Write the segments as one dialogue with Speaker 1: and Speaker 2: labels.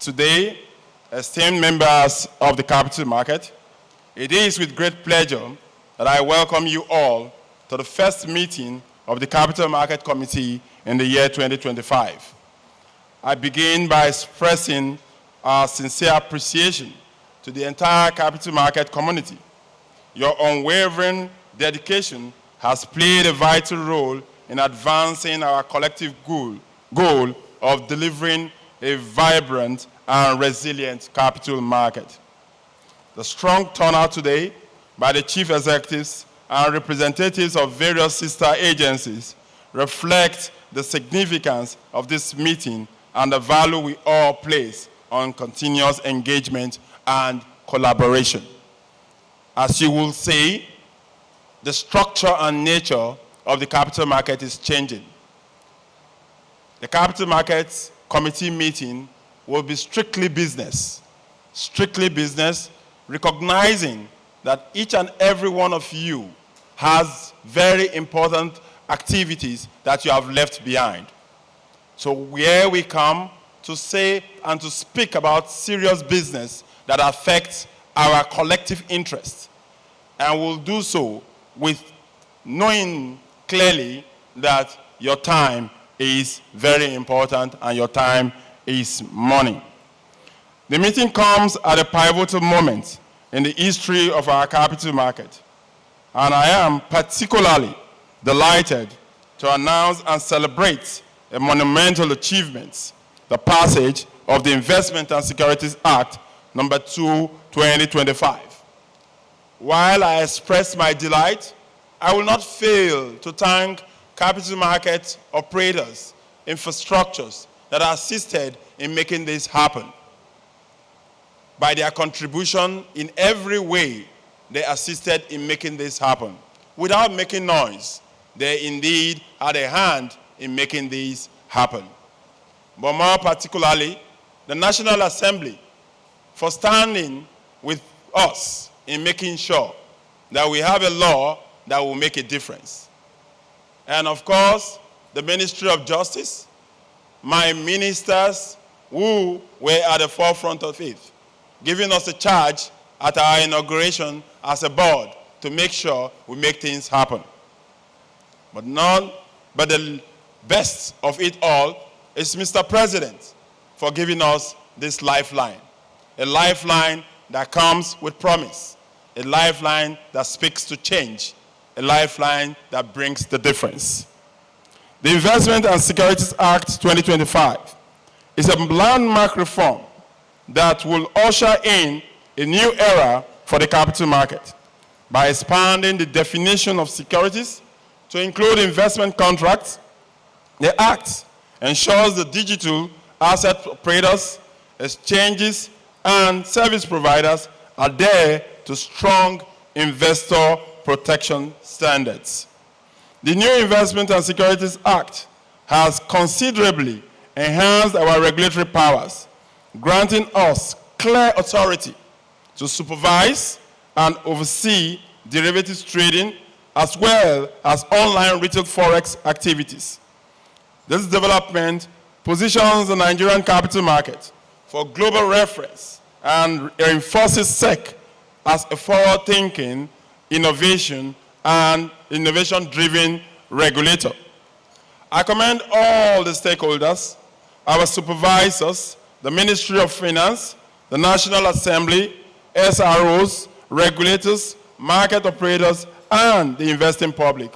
Speaker 1: Today, esteemed members of the capital market, it is with great pleasure that I welcome you all to the first meeting of the Capital Market Committee in the year 2025. I begin by expressing our sincere appreciation to the entire capital market community. Your unwavering dedication has played a vital role in advancing our collective goal of delivering a vibrant and resilient capital market. The strong turnout today by the chief executives and representatives of various sister agencies reflect the significance of this meeting and the value we all place on continuous engagement and collaboration. As you will see, the structure and nature of the capital market is changing. The Capital Markets Committee meeting will be strictly business, recognizing that each and every one of you has very important activities that you have left behind. So here we come to say and to speak about serious business that affects our collective interests. And we'll do so with knowing clearly that your time is very important and your time is money. The meeting comes at a pivotal moment in the history of our capital market. And I am particularly delighted to announce and celebrate a monumental achievement, the passage of the Investment and Securities Act number 2, 2025. While I express my delight, I will not fail to thank capital market operators, infrastructures that assisted in making this happen. By their contribution in every way, they assisted in making this happen. Without making noise, they indeed had a hand in making this happen. But more particularly, the National Assembly for standing with us in making sure that we have a law that will make a difference. And of course, the Ministry of Justice, my ministers who were at the forefront of it, giving us a charge at our inauguration as a board to make sure we make things happen. But the best of it all is Mr. President for giving us this lifeline, a lifeline that comes with promise, a lifeline that speaks to change, a lifeline that brings the difference. The Investment and Securities Act 2025 is a landmark reform that will usher in a new era for the capital market by expanding the definition of securities to include investment contracts. The Act ensures the digital asset operators, exchanges, and service providers adhere to strong investor protection standards. The new Investment and Securities Act has considerably enhanced our regulatory powers, granting us clear authority to supervise and oversee derivatives trading as well as online retail forex activities. This development positions the Nigerian capital market for global reference and reinforces SEC as a forward-thinking, innovation and innovation-driven regulator. I commend all the stakeholders, our supervisors, the Ministry of Finance, the National Assembly, SROs, regulators, market operators, and the investing public,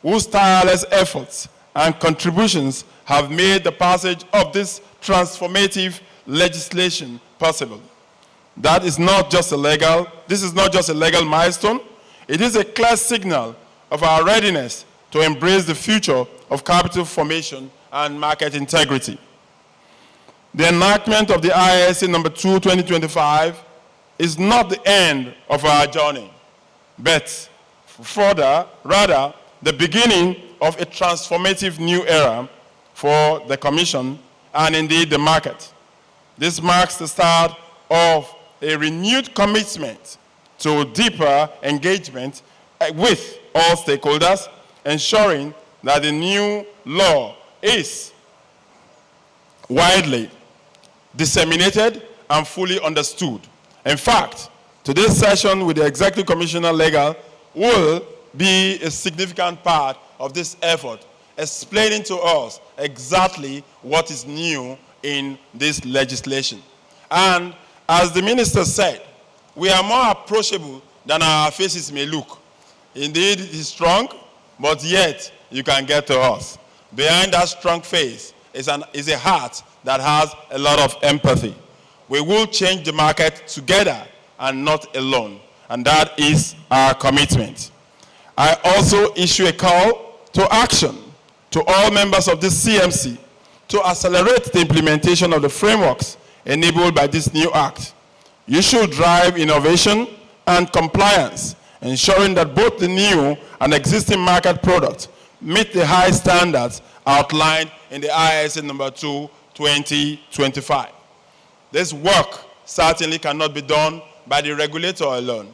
Speaker 1: whose tireless efforts and contributions have made the passage of this transformative legislation possible. This is not just a legal milestone, it is a clear signal of our readiness to embrace the future of capital formation and market integrity. The enactment of the ISA number 2, 2025 is not the end of our journey, but rather the beginning of a transformative new era for the Commission and indeed the market. This marks the start of a renewed commitment to deeper engagement with all stakeholders, ensuring that the new law is widely disseminated, and fully understood. In fact, today's session with the Executive Commissioner Legal will be a significant part of this effort, explaining to us exactly what is new in this legislation. And as the minister said, we are more approachable than our faces may look. Indeed, it is strong, but yet you can get to us. Behind that strong face is a heart that has a lot of empathy. We will change the market together and not alone, and that is our commitment. I also issue a call to action to all members of this CMC to accelerate the implementation of the frameworks enabled by this new act. You should drive innovation and compliance, ensuring that both the new and existing market products meet the high standards outlined in the ISA number 2, 2025. This work certainly cannot be done by the regulator alone.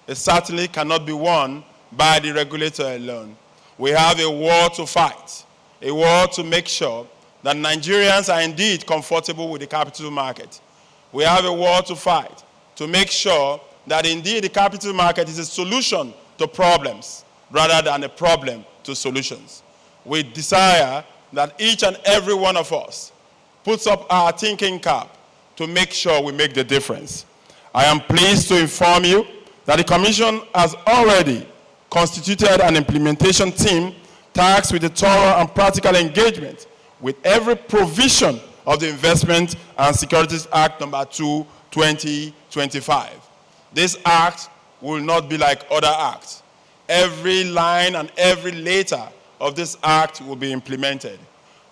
Speaker 1: It certainly cannot be won by the regulator alone. We have a war to fight, a war to make sure that Nigerians are indeed comfortable with the capital market. We have a war to fight to make sure that indeed the capital market is a solution to problems rather than a problem to solutions. We desire that each and every one of us puts up our thinking cap to make sure we make the difference. I am pleased to inform you that the Commission has already constituted an implementation team tasked with a thorough and practical engagement with every provision of the Investment and Securities Act number 2, 2025. This act will not be like other acts. Every line and every letter of this act will be implemented.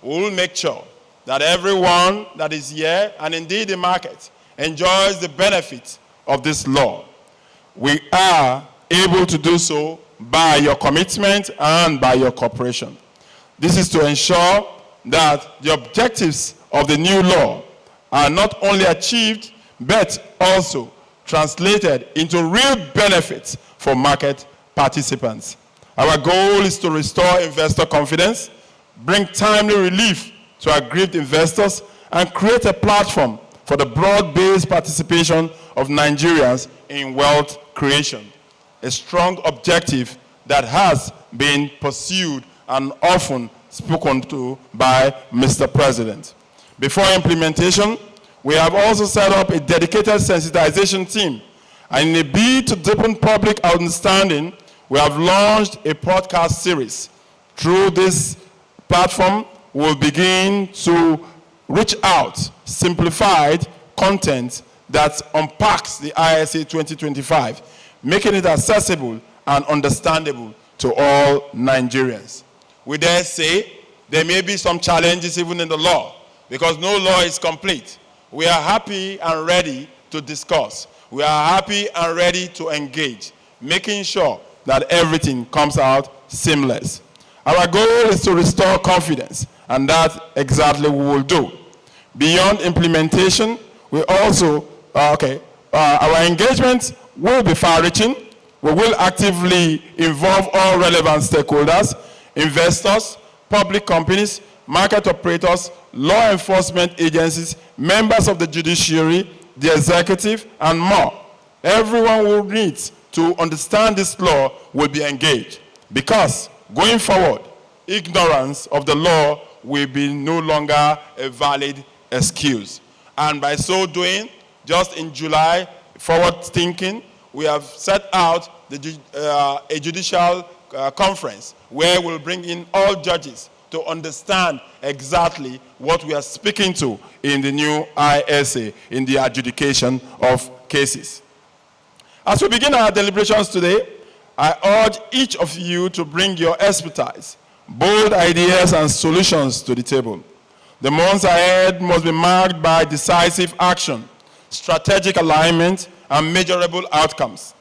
Speaker 1: We will make sure that everyone that is here, and indeed the market, enjoys the benefit of this law. We are able to do so by your commitment and by your cooperation. This is to ensure that the objectives of the new law are not only achieved, but also translated into real benefits for market participants. Our goal is to restore investor confidence, bring timely relief to aggrieved investors, and create a platform for the broad-based participation of Nigerians in wealth creation. A strong objective that has been pursued and often spoken to by Mr. President. Before implementation, we have also set up a dedicated sensitization team. And in a bid to deepen public understanding, we have launched a podcast series. Through this platform, we'll begin to reach out simplified content that unpacks the ISA 2025, making it accessible and understandable to all Nigerians. We dare say there may be some challenges even in the law, because no law is complete. We are happy and ready to discuss. We are happy and ready to engage, making sure that everything comes out seamless. Our goal is to restore confidence, and that exactly we will do. Beyond implementation, we also, our engagement will be far-reaching. We will actively involve all relevant stakeholders, investors, public companies, market operators, law enforcement agencies, members of the judiciary, the executive, and more. Everyone who needs to understand this law will be engaged, because going forward, ignorance of the law will be no longer a valid excuse. And by so doing, just in July, forward thinking, we have set out a judicial conference where we'll bring in all judges to understand exactly what we are speaking to in the new ISA, in the adjudication of cases. As we begin our deliberations today, I urge each of you to bring your expertise, bold ideas, and solutions to the table. The months ahead must be marked by decisive action, strategic alignment, and measurable outcomes.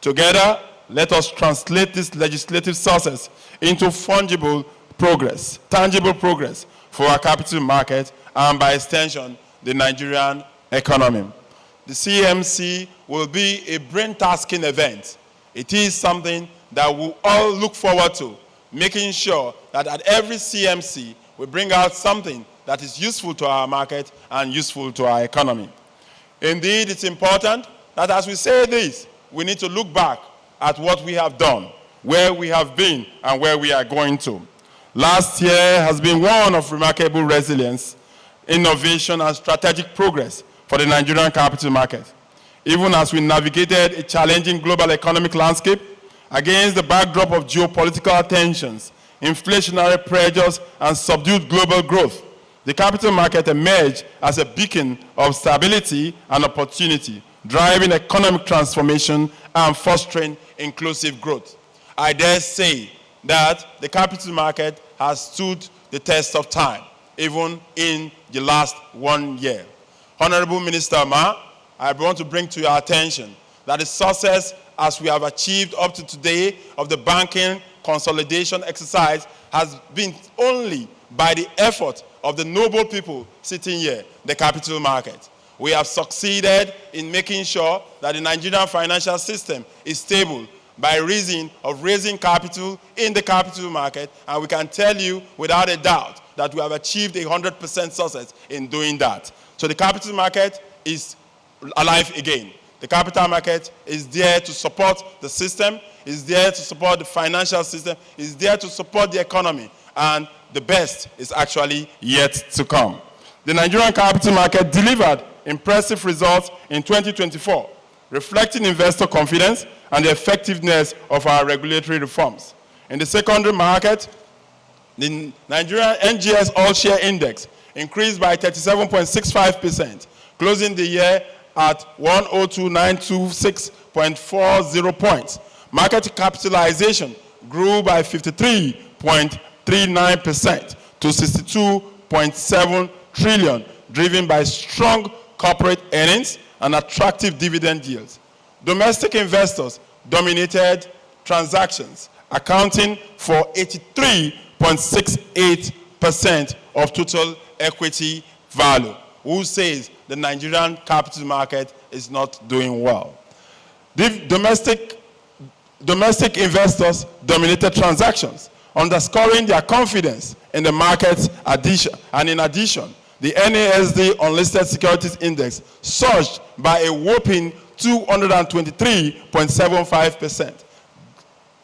Speaker 1: Together, let us translate this legislative success into tangible progress for our capital market and, by extension, the Nigerian economy. The CMC will be a brain-tasking event. It is something that we'll all look forward to, making sure that at every CMC we bring out something that is useful to our market and useful to our economy. Indeed, it's important that as we say this, we need to look back at what we have done, where we have been, and where we are going to. Last year has been one of remarkable resilience, innovation, and strategic progress for the Nigerian capital market. Even as we navigated a challenging global economic landscape against the backdrop of geopolitical tensions, inflationary pressures, and subdued global growth, the capital market emerged as a beacon of stability and opportunity, driving economic transformation and fostering inclusive growth. I dare say that the capital market has stood the test of time, even in the last 1 year. Honorable Minister Ma, I want to bring to your attention that the success as we have achieved up to today of the banking consolidation exercise has been only by the effort of the noble people sitting here, the capital market. We have succeeded in making sure that the Nigerian financial system is stable by reason of raising capital in the capital market, and we can tell you without a doubt that we have achieved 100% success in doing that. So the capital market is alive again. The capital market is there to support the system, is there to support the financial system, is there to support the economy, and the best is actually yet to come. The Nigerian capital market delivered impressive results in 2024, reflecting investor confidence and the effectiveness of our regulatory reforms. In the secondary market, the Nigerian NGS All-Share Index increased by 37.65%, closing the year at 102,926.40 points. Market capitalization grew by 53.39% to 62.7 trillion, driven by strong corporate earnings and attractive dividend yields. Domestic investors dominated transactions, accounting for 83.68% of total equity value. Who says the Nigerian capital market is not doing well? The domestic investors dominated transactions, underscoring their confidence in the market's addition. And in addition, the NASD Unlisted Securities Index surged by a whopping 223.75%,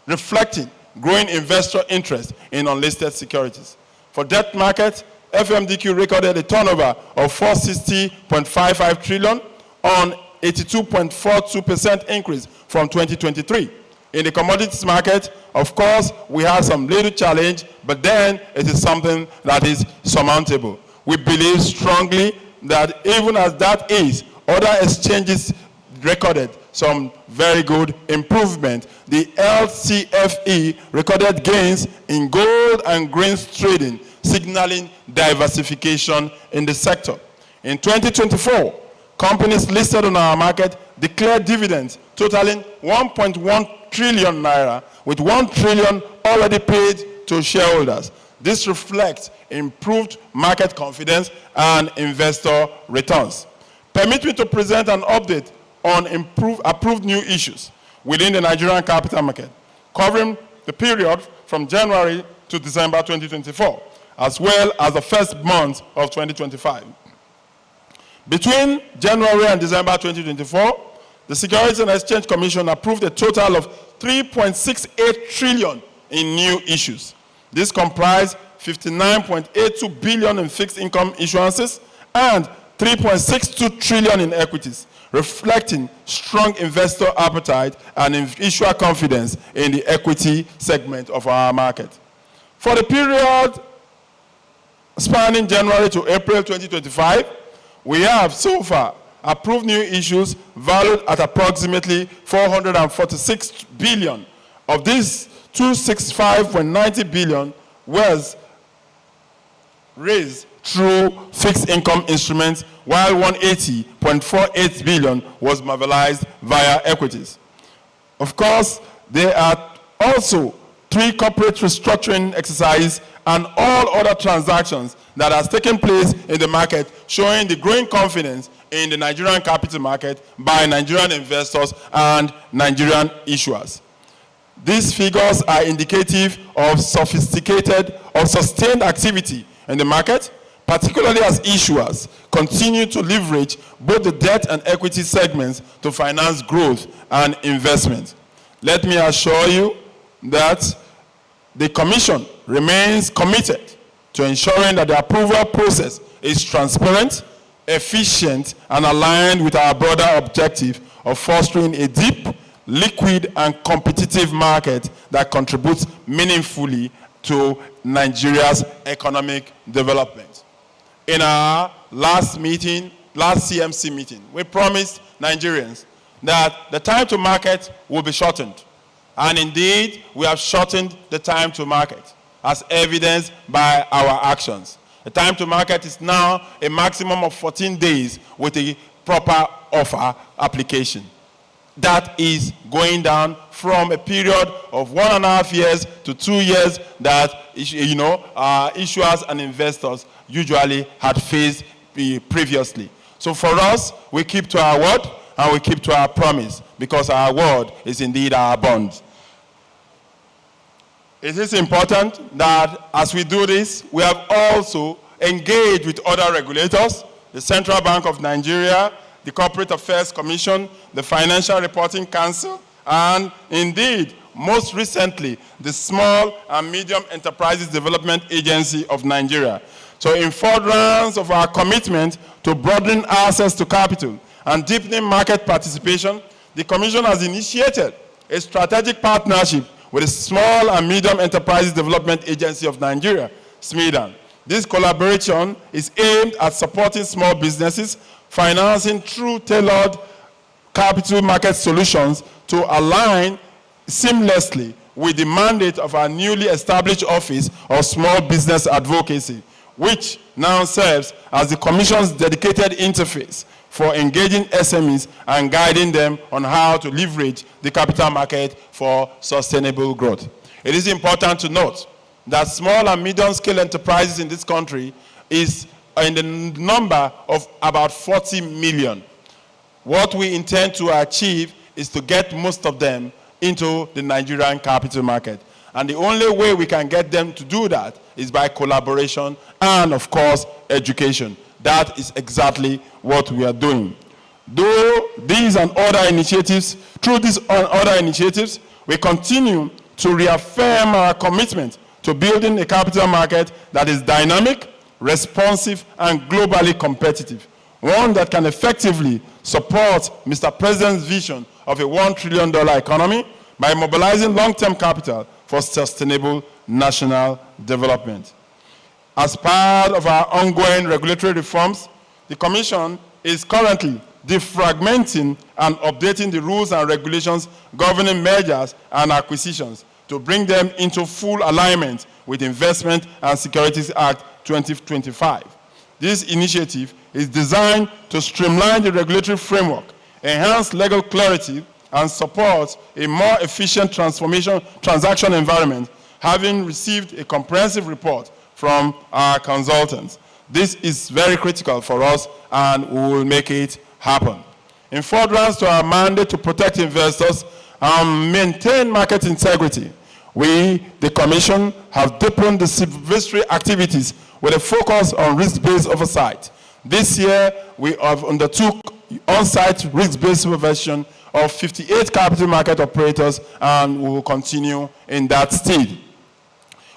Speaker 1: reflecting growing investor interest in unlisted securities. For debt market, FMDQ recorded a turnover of 460.55 trillion on 82.42% increase from 2023. In the commodities market, of course, we have some little challenge, but then it is something that is surmountable. We believe strongly that even as that is, other exchanges recorded some very good improvement. The LCFE recorded gains in gold and grains trading, signaling diversification in the sector. In 2024, companies listed on our market declared dividends totaling 1.1 trillion naira, with 1 trillion already paid to shareholders. This reflects improved market confidence and investor returns. Permit me to present an update on approved new issues within the Nigerian capital market, covering the period from January to December 2024, as well as the first month of 2025. Between January and December 2024, the Securities and Exchange Commission approved a total of 3.68 trillion in new issues. This comprised 59.82 billion in fixed income issuances and 3.62 trillion in equities, reflecting strong investor appetite and issuer confidence in the equity segment of our market. For the period spanning January to April 2025, we have so far approved new issues valued at approximately 446 billion. Of this, 265.90 billion was raised through fixed income instruments, while 180.48 billion was mobilized via equities. Of course, there are also 3 corporate restructuring exercises and all other transactions that has taken place in the market, showing the growing confidence in the Nigerian capital market by Nigerian investors and Nigerian issuers. These figures are indicative of sustained activity in the market, particularly as issuers continue to leverage both the debt and equity segments to finance growth and investment. Let me assure you that the Commission remains committed to ensuring that the approval process is transparent, efficient, and aligned with our broader objective of fostering a deep, liquid, and competitive market that contributes meaningfully to Nigeria's economic development. In our last CMC meeting, we promised Nigerians that the time to market will be shortened. And indeed, we have shortened the time to market, as evidenced by our actions. The time to market is now a maximum of 14 days with a proper offer application. That is going down from a period of 1.5 years to 2 years that issuers and investors usually had faced previously. So for us, we keep to our word and we keep to our promise, because our word is indeed our bond. It is important that as we do this, we have also engaged with other regulators, the Central Bank of Nigeria, the Corporate Affairs Commission, the Financial Reporting Council, and indeed, most recently, the Small and Medium Enterprises Development Agency of Nigeria. So in furtherance of our commitment to broadening access to capital and deepening market participation, the Commission has initiated a strategic partnership with the Small and Medium Enterprises Development Agency of Nigeria, SMEDAN. This collaboration is aimed at supporting small businesses, financing through tailored capital market solutions to align seamlessly with the mandate of our newly established Office of Small Business Advocacy, which now serves as the Commission's dedicated interface for engaging SMEs and guiding them on how to leverage the capital market for sustainable growth. It is important to note that small and medium-scale enterprises in this country is in the number of about 40 million. What we intend to achieve is to get most of them into the Nigerian capital market. And the only way we can get them to do that is by collaboration and, of course, education. That is exactly what we are doing. Through these and other initiatives, we continue to reaffirm our commitment to building a capital market that is dynamic, responsive, and globally competitive. One that can effectively support Mr. President's vision of a $1 trillion economy by mobilizing long-term capital for sustainable national development. As part of our ongoing regulatory reforms, the Commission is currently defragmenting and updating the rules and regulations governing mergers and acquisitions to bring them into full alignment with Investment and Securities Act 2025. This initiative is designed to streamline the regulatory framework, enhance legal clarity, and support a more efficient transaction environment, having received a comprehensive report from our consultants. This is very critical for us, and we will make it happen. In furtherance to our mandate to protect investors and maintain market integrity, we, the Commission, have deepened the supervisory activities with a focus on risk-based oversight. This year, we have undertook on-site risk-based supervision of 58 capital market operators, and we will continue in that stead.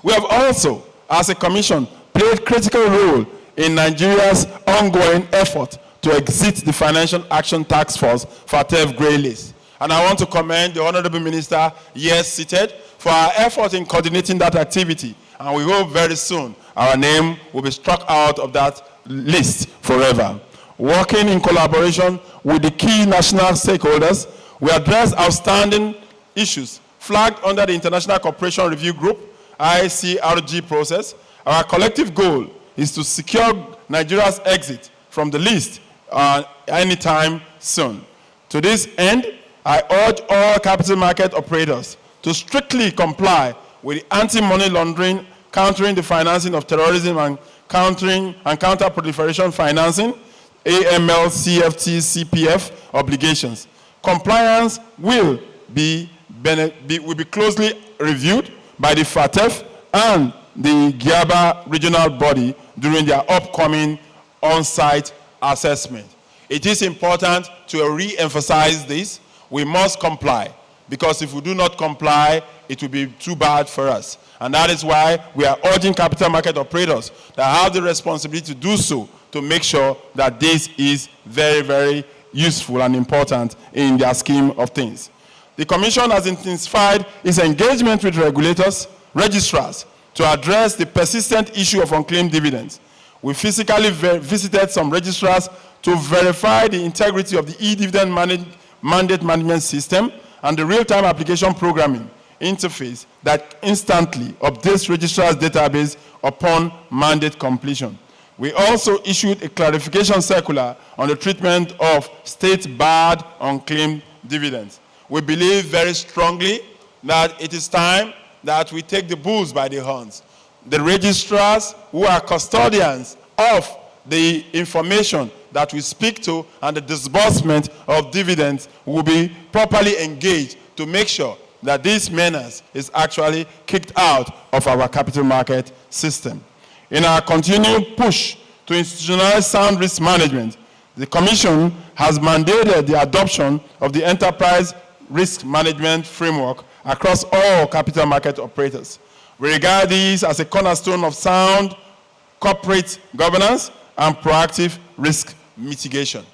Speaker 1: We have also, as a Commission, played a critical role in Nigeria's ongoing effort to exit the Financial Action Task Force FATF Grey List. And I want to commend the Honorable Minister, here seated, for our effort in coordinating that activity. And we hope very soon our name will be struck out of that list forever. Working in collaboration with the key national stakeholders, we address outstanding issues flagged under the International Cooperation Review Group, ICRG process. Our collective goal is to secure Nigeria's exit from the list anytime soon. To this end, I urge all capital market operators to strictly comply with the anti-money laundering, countering the financing of terrorism, and counter-proliferation financing, AML, CFT, CPF obligations. Compliance will be closely reviewed by the FATF and the GIABA regional body during their upcoming on-site assessment. It is important to re-emphasize this. We must comply, because if we do not comply, it will be too bad for us. And that is why we are urging capital market operators that have the responsibility to do so, to make sure that this is very, very useful and important in their scheme of things. The Commission has intensified its engagement with regulators, registrars, to address the persistent issue of unclaimed dividends. We physically visited some registrars to verify the integrity of the e-dividend mandate management system and the real-time application programming interface that instantly updates registrar's database upon mandate completion. We also issued a clarification circular on the treatment of state-barred unclaimed dividends. We believe very strongly that it is time that we take the bulls by the horns. The registrars who are custodians of the information that we speak to and the disbursement of dividends will be properly engaged to make sure that this menace is actually kicked out of our capital market system. In our continued push to institutionalize sound risk management, the Commission has mandated the adoption of the enterprise risk management framework across all capital market operators. We regard these as a cornerstone of sound corporate governance and proactive risk mitigation.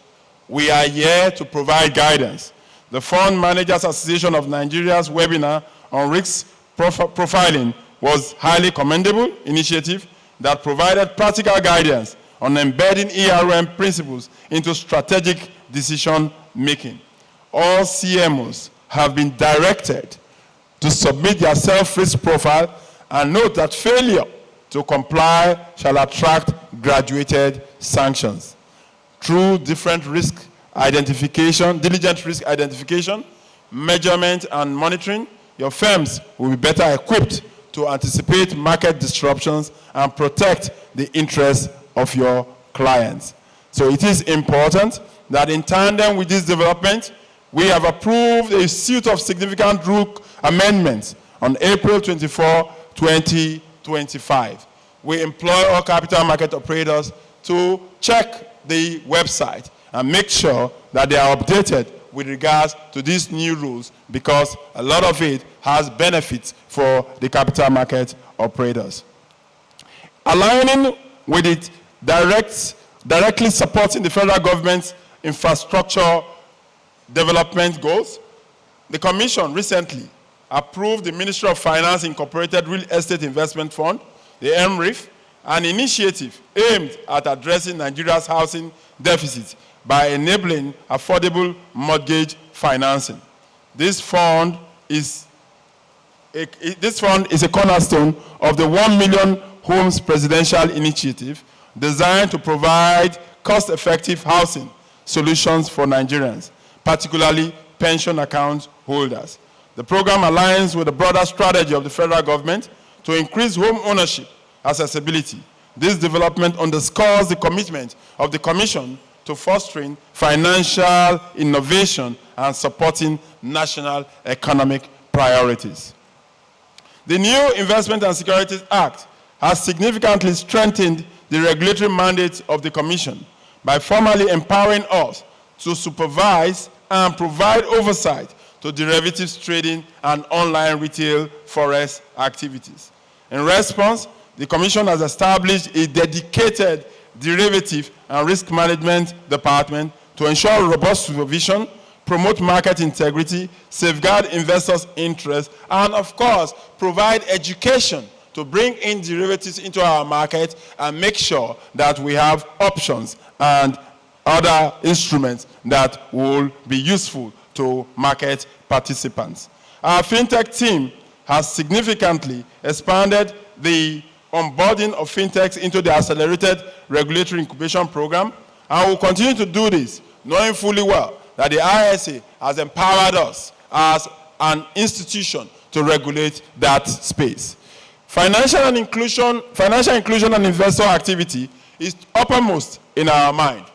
Speaker 1: We are here to provide guidance. The Fund Managers Association of Nigeria's webinar on risk profiling was a highly commendable initiative that provided practical guidance on embedding ERM principles into strategic decision making. All CMOs have been directed to submit their self-risk profile and note that failure to comply shall attract graduated sanctions. Through different risk identification, diligent risk identification, measurement, and monitoring, your firms will be better equipped to anticipate market disruptions and protect the interests of your clients. So it is important that in tandem with this development, we have approved a suite of significant rule amendments on April 24, 2025. We employ all capital market operators to check the website and make sure that they are updated with regards to these new rules, because a lot of it has benefits for the capital market operators. Aligning with it directly supporting the federal government's infrastructure development goals, the Commission recently approved the Ministry of Finance Incorporated Real Estate Investment Fund, the MRIF, an initiative aimed at addressing Nigeria's housing deficit by enabling affordable mortgage financing. This fund is a cornerstone of the 1 Million Homes Presidential Initiative, designed to provide cost-effective housing solutions for Nigerians, particularly pension account holders. The program aligns with the broader strategy of the federal government to increase home ownership accessibility. This development underscores the commitment of the Commission to fostering financial innovation and supporting national economic priorities. The new Investment and Securities Act has significantly strengthened the regulatory mandate of the Commission by formally empowering us to supervise and provide oversight to derivatives trading and online retail forex activities. In response, the Commission has established a dedicated derivative and risk management department to ensure robust supervision, promote market integrity, safeguard investors' interests, and of course, provide education to bring in derivatives into our market and make sure that we have options and other instruments that will be useful to market participants. Our fintech team has significantly expanded the onboarding of fintechs into the accelerated regulatory incubation program, and will continue to do this, knowing fully well that the ISA has empowered us as an institution to regulate that space. Financial inclusion and investor activity is uppermost in our mind.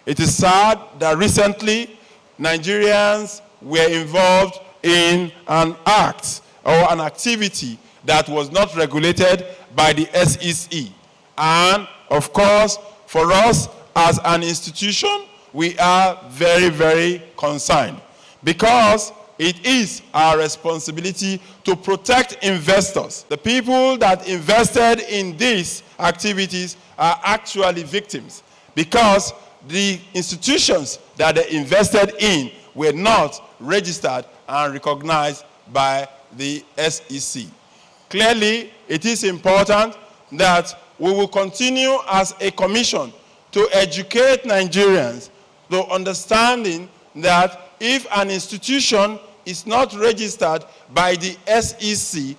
Speaker 1: It is sad that recently Nigerians were involved in an act or an activity that was not regulated by the SEC. And of course, for us as an institution, we are very, very concerned because it is our responsibility to protect investors. The people that invested in these activities are actually victims because the institutions that they invested in were not registered and recognized by the SEC. Clearly, it is important that we will continue as a commission to educate Nigerians to understanding that if an institution is not registered by the SEC,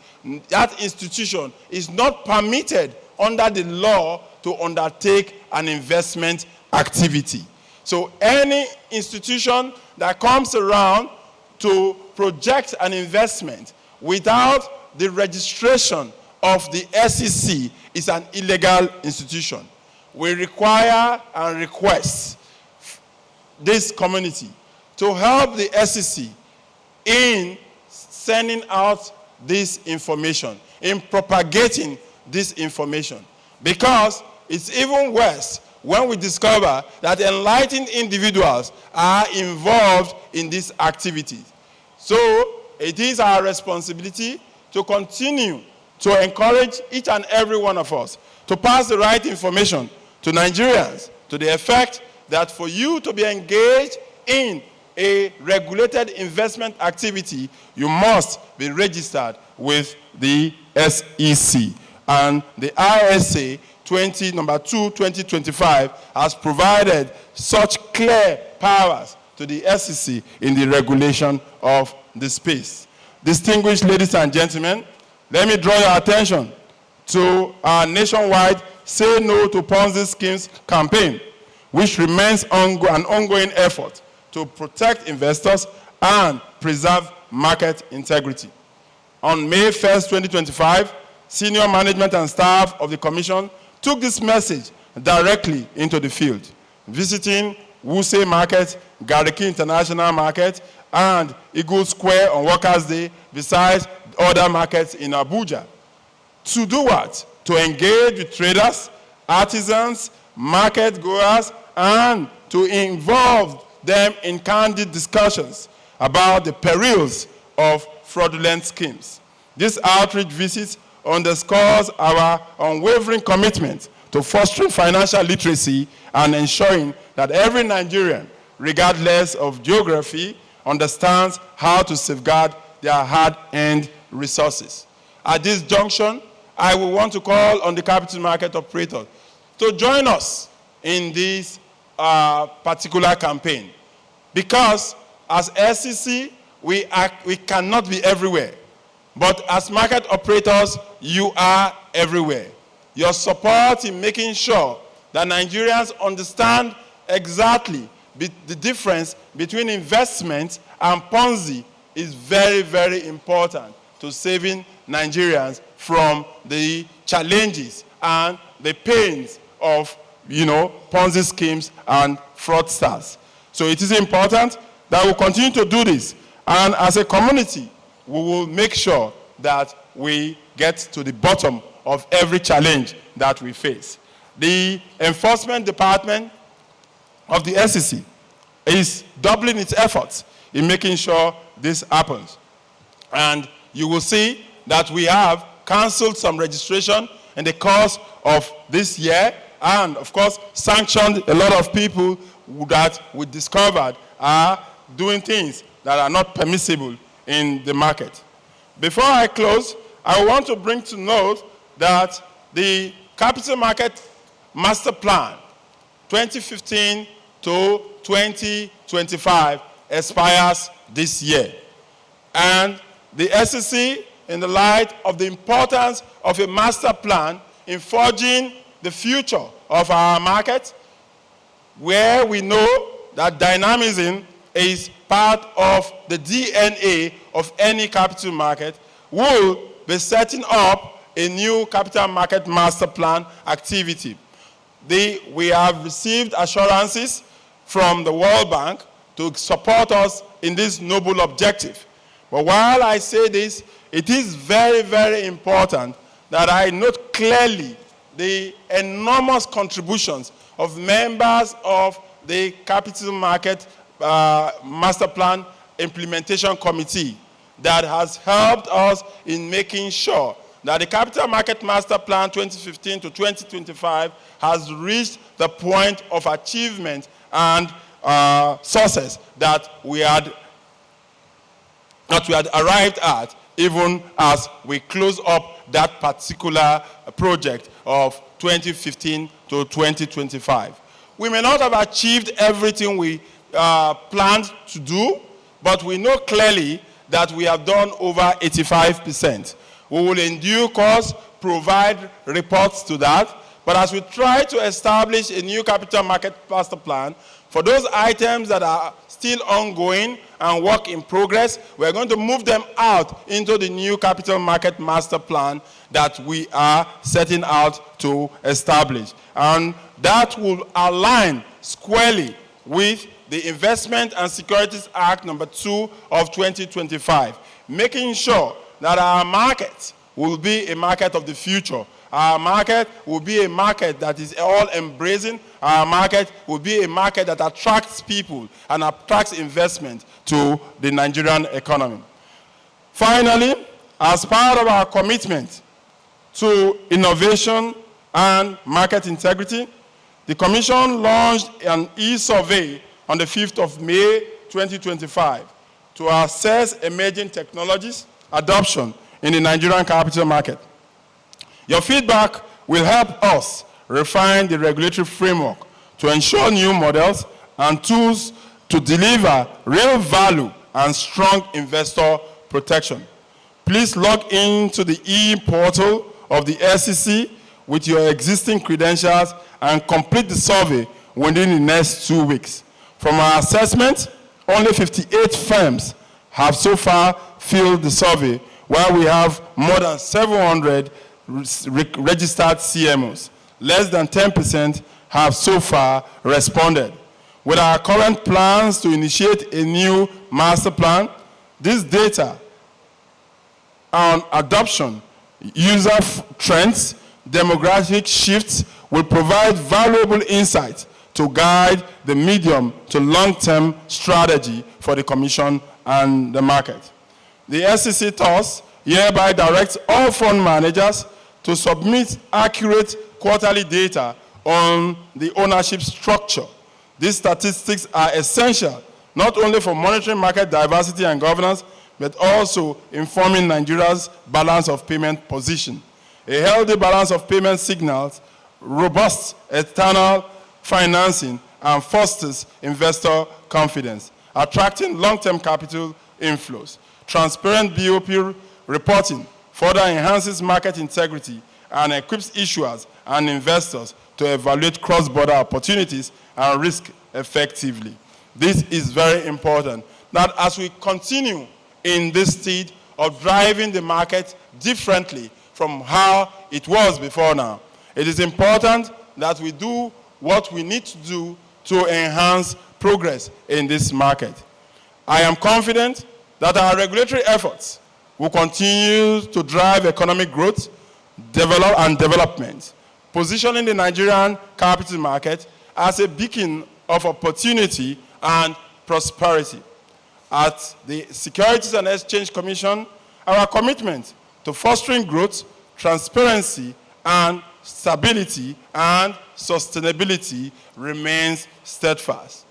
Speaker 1: that institution is not permitted under the law to undertake an investment activity. So any institution that comes around to project an investment without the registration of the SEC is an illegal institution. We require and request this community to help the SEC in sending out this information, in propagating this information. Because it's even worse when we discover that enlightened individuals are involved in these activities. So it is our responsibility to continue to encourage each and every one of us to pass the right information to Nigerians to the effect that for you to be engaged in a regulated investment activity, you must be registered with the SEC. And the ISA number 2, 2025 has provided such clear powers to the SEC in the regulation of the space. Distinguished ladies and gentlemen, let me draw your attention to our nationwide Say No to Ponzi Schemes campaign, which remains an ongoing effort to protect investors and preserve market integrity. On May 1st, 2025, senior management and staff of the Commission took this message directly into the field, visiting Wuse Market, Gariki International Market, and Eagle Square on Workers' Day, besides other markets in Abuja. To do what? To engage with traders, artisans, market goers, and to involve them in candid discussions about the perils of fraudulent schemes. This outreach visit underscores our unwavering commitment to fostering financial literacy and ensuring that every Nigerian, regardless of geography, understands how to safeguard their hard-earned resources. At this junction, I will want to call on the capital market operators to join us in this particular campaign. Because as SEC, we cannot be everywhere. But as market operators, you are everywhere. Your support in making sure that Nigerians understand exactly the difference between investment and Ponzi is very, very important to saving Nigerians from the challenges and the pains of, Ponzi schemes and fraudsters. So it is important that we continue to do this. And as a community, we will make sure that we get to the bottom of every challenge that we face. The Enforcement Department of the SEC is doubling its efforts in making sure this happens. And you will see that we have canceled some registration in the course of this year and, of course, sanctioned a lot of people that we discovered are doing things that are not permissible in the market. Before I close, I want to bring to note that the Capital Market Masterplan 2015 to 2025 expires this year. And the SEC, in the light of the importance of a master plan in forging the future of our market, where we know that dynamism is part of the DNA of any capital market, will be setting up a new capital market master plan activity. We have received assurances from the World Bank to support us in this noble objective. But while I say this, it is very, very important that I note clearly the enormous contributions of members of the Capital Market Master Plan Implementation Committee that has helped us in making sure that the Capital Market Master Plan 2015 to 2025 has reached the point of achievement and success that we had arrived at, even as we close up that particular project of 2015 to 2025. We may not have achieved everything we planned to do, but we know clearly that we have done over 85%. We will in due course provide reports to that, but as we try to establish a new capital market master plan, for those items that are still ongoing and work in progress, we're going to move them out into the new capital market master plan that we are setting out to establish. And that will align squarely with the Investment and Securities Act number 2 of 2025, making sure that our market will be a market of the future. Our market will be a market that is all-embracing. Our market will be a market that attracts people and attracts investment to the Nigerian economy. Finally, as part of our commitment to innovation and market integrity, the Commission launched an e-survey on the 5th of May 2025 to assess emerging technologies adoption in the Nigerian capital market. Your feedback will help us refine the regulatory framework to ensure new models and tools to deliver real value and strong investor protection. Please log into the e-portal of the SEC with your existing credentials and complete the survey within the next 2 weeks. From our assessment, only 58 firms have so far filled the survey, while we have more than 700 registered CMOs. Less than 10% have so far responded. With our current plans to initiate a new master plan, this data on adoption, user trends, demographic shifts will provide valuable insights to guide the medium to long-term strategy for the Commission and the market. The SEC thus hereby directs all fund managers to submit accurate quarterly data on the ownership structure. These statistics are essential not only for monitoring market diversity and governance, but also informing Nigeria's balance of payment position. A healthy balance of payment signals robust external financing and fosters investor confidence, attracting long-term capital inflows. Transparent BOP reporting further enhances market integrity and equips issuers and investors to evaluate cross-border opportunities and risk effectively. This is very important, that as we continue in this state of driving the market differently from how it was before now, it is important that we do what we need to do to enhance progress in this market. I am confident that our regulatory efforts will continue to drive economic growth, development, positioning the Nigerian capital market as a beacon of opportunity and prosperity. At the Securities and Exchange Commission, our commitment to fostering growth, transparency, and stability and sustainability remains steadfast.